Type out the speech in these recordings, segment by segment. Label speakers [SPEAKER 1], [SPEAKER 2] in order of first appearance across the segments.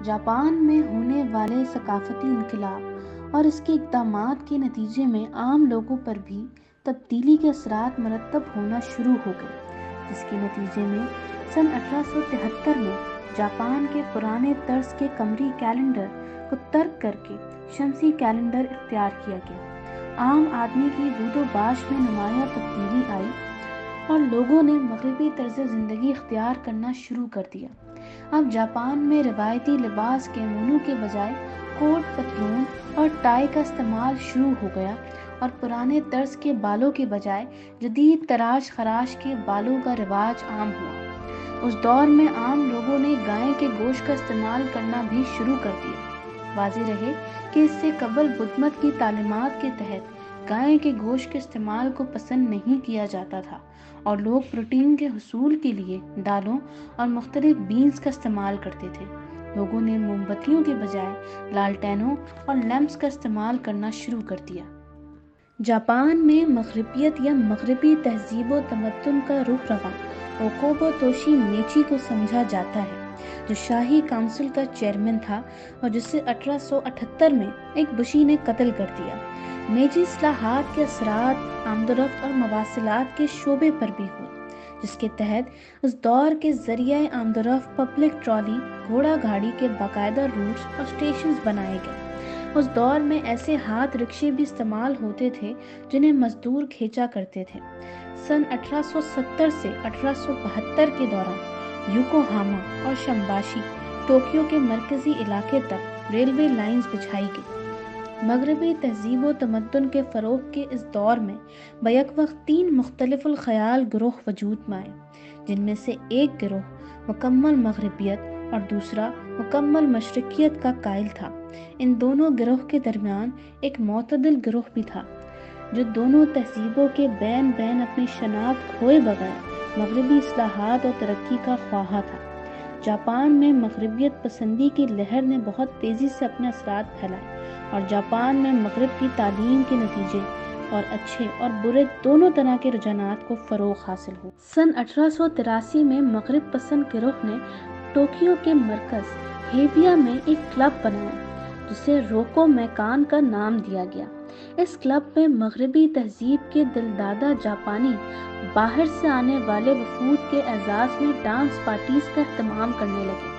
[SPEAKER 1] Japan میں ہونے والے ثقافتی انقلاب اور اس کے اقدامات کے نتیجے میں عام لوگوں پر بھی تبدیلی کے اثرات مرتب ہونا شروع ہو گئے، جس کے نتیجے میں سن 1873 میں جاپان کے پرانے طرز کے قمری کیلنڈر کو ترک کر کے شمسی کیلنڈر اختیار کیا گیا۔ عام آدمی کی بود و باش میں نمایاں تبدیلی آئی اور لوگوں نے مغربی طرز زندگی اختیار کرنا شروع کر دیا۔ اب جاپان میں روایتی لباس کیمونو کے بجائے کوٹ پتلون اور ٹائی کا استعمال شروع ہو گیا اور پرانے طرز کے بالوں کے بجائے جدید تراش خراش کے بالوں کا رواج عام ہوا۔ اس دور میں عام لوگوں نے گائے کے گوشت کا استعمال کرنا بھی شروع کر دیا۔ واضح رہے کہ اس سے قبل بدھ مت کی تعلیمات کے تحت گائے کے گوشت کے استعمال کو پسند نہیں کیا جاتا تھا اور لوگ پروٹین کے حصول کے لیے دالوں اور مختلف بینز کا استعمال کرتے تھے۔ لوگوں نے موم بتیوں کے بجائے لالٹینوں اور لیمپس کا استعمال کرنا شروع کر دیا۔ جاپان میں مغربیت یا مغربی تہذیب و تمدن کا رخ رواں اوکوبو توشی میچی کو سمجھا جاتا ہے، جو شاہی کونسل کا چیئرمین تھا اور جسے 1878 میں ایک بشی نے قتل کر دیا۔ میجی اصلاحات کے اثرات آمد و رفت اور مواصلات کے شعبے پر بھی ہوئے، جس کے تحت اس دور کے ذریعہ آمد و رفت پبلک ٹرالی، گھوڑا گاڑی کے باقاعدہ روٹس اور اسٹیشنز بنائے گئے۔ اس دور میں ایسے ہاتھ رکشے بھی استعمال ہوتے تھے جنہیں مزدور کھینچا کرتے تھے۔ سن 1870 سے 1872 کے دوران یوکوہاما اور شمباشی، ٹوکیو کے مرکزی علاقے تک ریلوے لائنز بچھائی گئی۔ مغربی تہذیب و تمدن کے فروغ کے اس دور میں بیک وقت 3 مختلف الخیال گروہ وجود میں آئے، جن میں سے ایک گروہ مکمل مغربیت اور دوسرا مکمل مشرقیت کا قائل تھا۔ ان دونوں گروہ کے درمیان ایک معتدل گروہ بھی تھا، جو دونوں تہذیبوں کے بین اپنی شناخت کھوئے بغیر مغربی اصلاحات اور ترقی کا خواہاں تھا۔ جاپان میں مغربیت پسندی کی لہر نے بہت تیزی سے اپنے اثرات پھیلائے اور جاپان میں مغرب کی تعلیم کے نتیجے اور اچھے اور برے دونوں طرح کے رجحانات کو فروغ حاصل ہوا۔ سن 1883 میں مغرب پسند گروہ نے ٹوکیو کے مرکز ہیبیا میں ایک کلب بنایا جسے روکو میکان کا نام دیا گیا۔ اس کلب میں مغربی تہذیب کے دلدادہ جاپانی باہر سے آنے والے وفود کے اعزاز میں ڈانس پارٹیز کا اہتمام کرنے لگے۔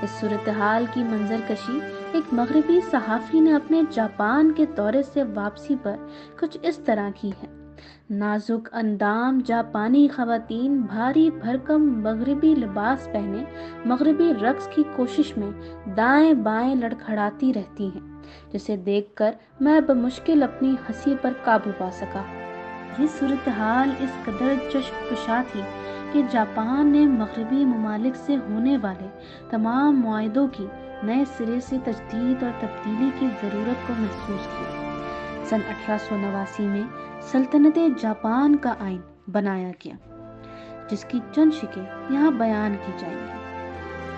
[SPEAKER 1] اس صورتحال کی منظر کشی ایک مغربی صحافی نے اپنے جاپان کے دورے سے واپسی پر کچھ اس طرح کی ہے: نازک اندام جاپانی خواتین بھاری بھرکم مغربی لباس پہنے مغربی رقص کی کوشش میں دائیں بائیں لڑکھڑاتی رہتی ہیں، جسے دیکھ کر میں بمشکل اپنی ہنسی پر قابو پا سکا۔ یہ صورتحال اس قدر چشم کشا تھی کہ جاپان نے مغربی ممالک سے ہونے والے تمام معاہدوں کی نئے سرے سے تجدید اور تبدیلی کی ضرورت کو محسوس کیا۔ سن 1889 میں سلطنت جاپان کا آئین بنایا گیا، جس کی چند شقیں یہاں بیان کی جائیں گی۔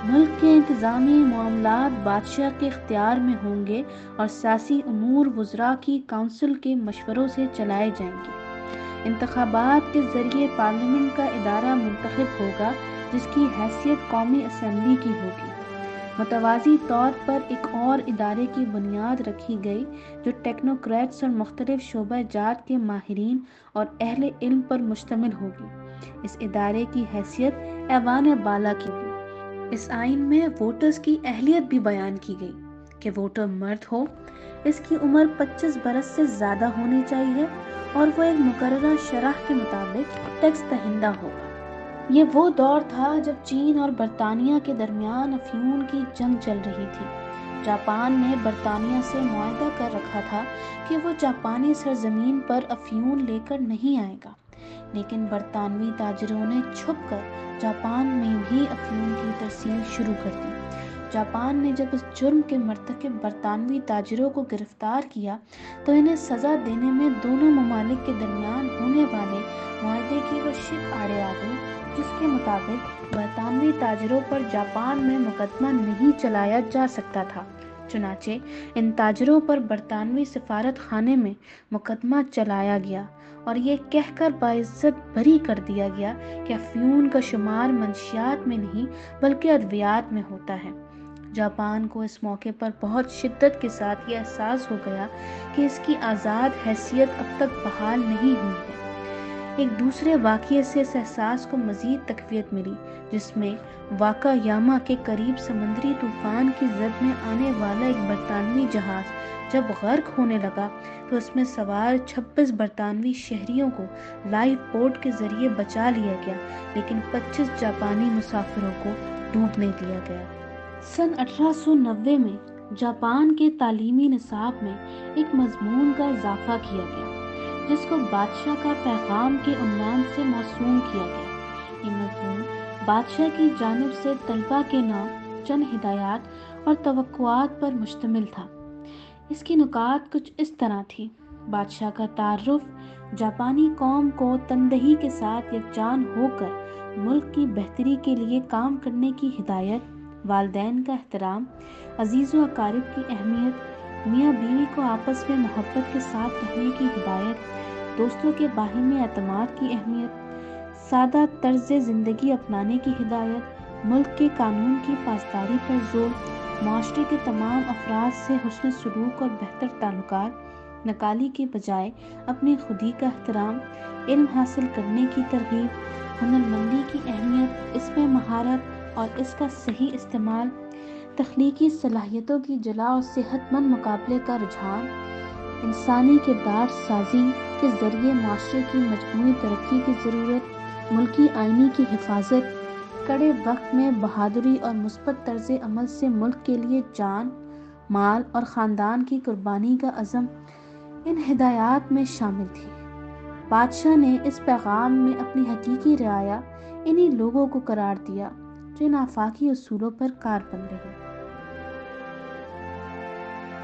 [SPEAKER 1] ملک کے انتظامی معاملات بادشاہ کے اختیار میں ہوں گے اور سیاسی امور وزراء کی کونسل کے مشوروں سے چلائے جائیں گے۔ انتخابات کے ذریعے پارلیمنٹ کا ادارہ منتخب ہوگا، جس کی حیثیت قومی اسمبلی کی ہوگی۔ متوازی طور پر ایک اور ادارے کی بنیاد رکھی گئی جو ٹیکنوکریٹس اور مختلف شعبہ جات کے ماہرین اور اہل علم پر مشتمل ہوگی۔ اس ادارے کی حیثیت ایوان بالا کی ہوگی۔ اس آئین میں ووٹرز کی اہلیت بھی بیان کی گئی کہ ووٹر مرد ہو، اس کی عمر 25 برس سے زیادہ ہونی چاہیے اور وہ ایک مقررہ شرح کے مطابق ٹیکس دہندہ ہوگا۔ یہ وہ دور تھا جب چین اور برطانیہ کے درمیان افیون کی جنگ چل رہی تھی۔ جاپان نے برطانیہ سے معاہدہ کر رکھا تھا کہ وہ جاپانی سرزمین پر افیون لے کر نہیں آئے گا، لیکن برطانوی تاجروں نے چھپ کر جاپان میں بھی افیون کی ترسیل شروع کر دی۔ جاپان نے جب اس جرم کے مرتکب برطانوی تاجروں کو گرفتار کیا تو انہیں سزا دینے میں دونوں ممالک کے درمیان ہونے والے معاہدے کی وہ شق آڑے آ گئی جس کے مطابق برطانوی تاجروں پر جاپان میں مقدمہ نہیں چلایا جا سکتا تھا۔ چنانچہ ان تاجروں پر برطانوی سفارت خانے میں مقدمہ چلایا گیا اور یہ کہہ کر باعزت بری کر دیا گیا کہ افیون کا شمار منشیات میں نہیں بلکہ ادویات میں ہوتا ہے۔ جاپان کو اس موقع پر بہت شدت کے ساتھ یہ احساس ہو گیا کہ اس کی آزاد حیثیت اب تک بحال نہیں ہوئی ہے۔ ایک دوسرے واقعے سے اس احساس کو مزید تقویت ملی، جس میں واکا یاما کے قریب سمندری طوفان کی زد میں آنے والا ایک برطانوی جہاز جب غرق ہونے لگا تو اس میں سوار 26 برطانوی شہریوں کو لائف بوٹ کے ذریعے بچا لیا گیا، لیکن 25 جاپانی مسافروں کو ڈوبنے دیا گیا۔ سن 1890 میں جاپان کے تعلیمی نصاب میں ایک مضمون کا اضافہ کیا گیا جس کو بادشاہ کا پیغام کے عنوان سے موسوم کیا گیا۔ یہ مضمون بادشاہ کی جانب سے طلبہ کے نام چند ہدایات اور توقعات پر مشتمل تھا۔ اس کی نکات کچھ اس طرح تھی: بادشاہ کا تعارف، جاپانی قوم کو تندہی کے ساتھ یکجان ہو کر ملک کی بہتری کے لیے کام کرنے کی ہدایت، والدین کا احترام، عزیز و اقارب کی اہمیت، میاں بیوی کو آپس میں محبت کے ساتھ رہنے کی ہدایت، دوستوں کے باہمی اعتماد کی اہمیت، سادہ طرز زندگی اپنانے کی ہدایت، ملک کے قانون کی پاسداری پر زور، معاشرے کے تمام افراد سے حسن سلوک اور بہتر تعلقات، نکالی کے بجائے اپنی خودی کا احترام، علم حاصل کرنے کی ترغیب، ہنرمندی کی اہمیت، اس میں مہارت اور اس کا صحیح استعمال، تخلیقی صلاحیتوں کی جلا اور صحت مند مقابلے کا رجحان، انسانی کردار سازی کے ذریعے معاشرے کی مجموعی ترقی کی ضرورت، ملکی آئین کی حفاظت، کڑے وقت میں بہادری اور مثبت طرز عمل سے ملک کے لیے جان، مال اور خاندان کی قربانی کا عزم ان ہدایات میں شامل تھی۔ بادشاہ نے اس پیغام میں اپنی حقیقی رعایا انہی لوگوں کو قرار دیا جو ان آفاقی اصولوں پر کاربند رہے۔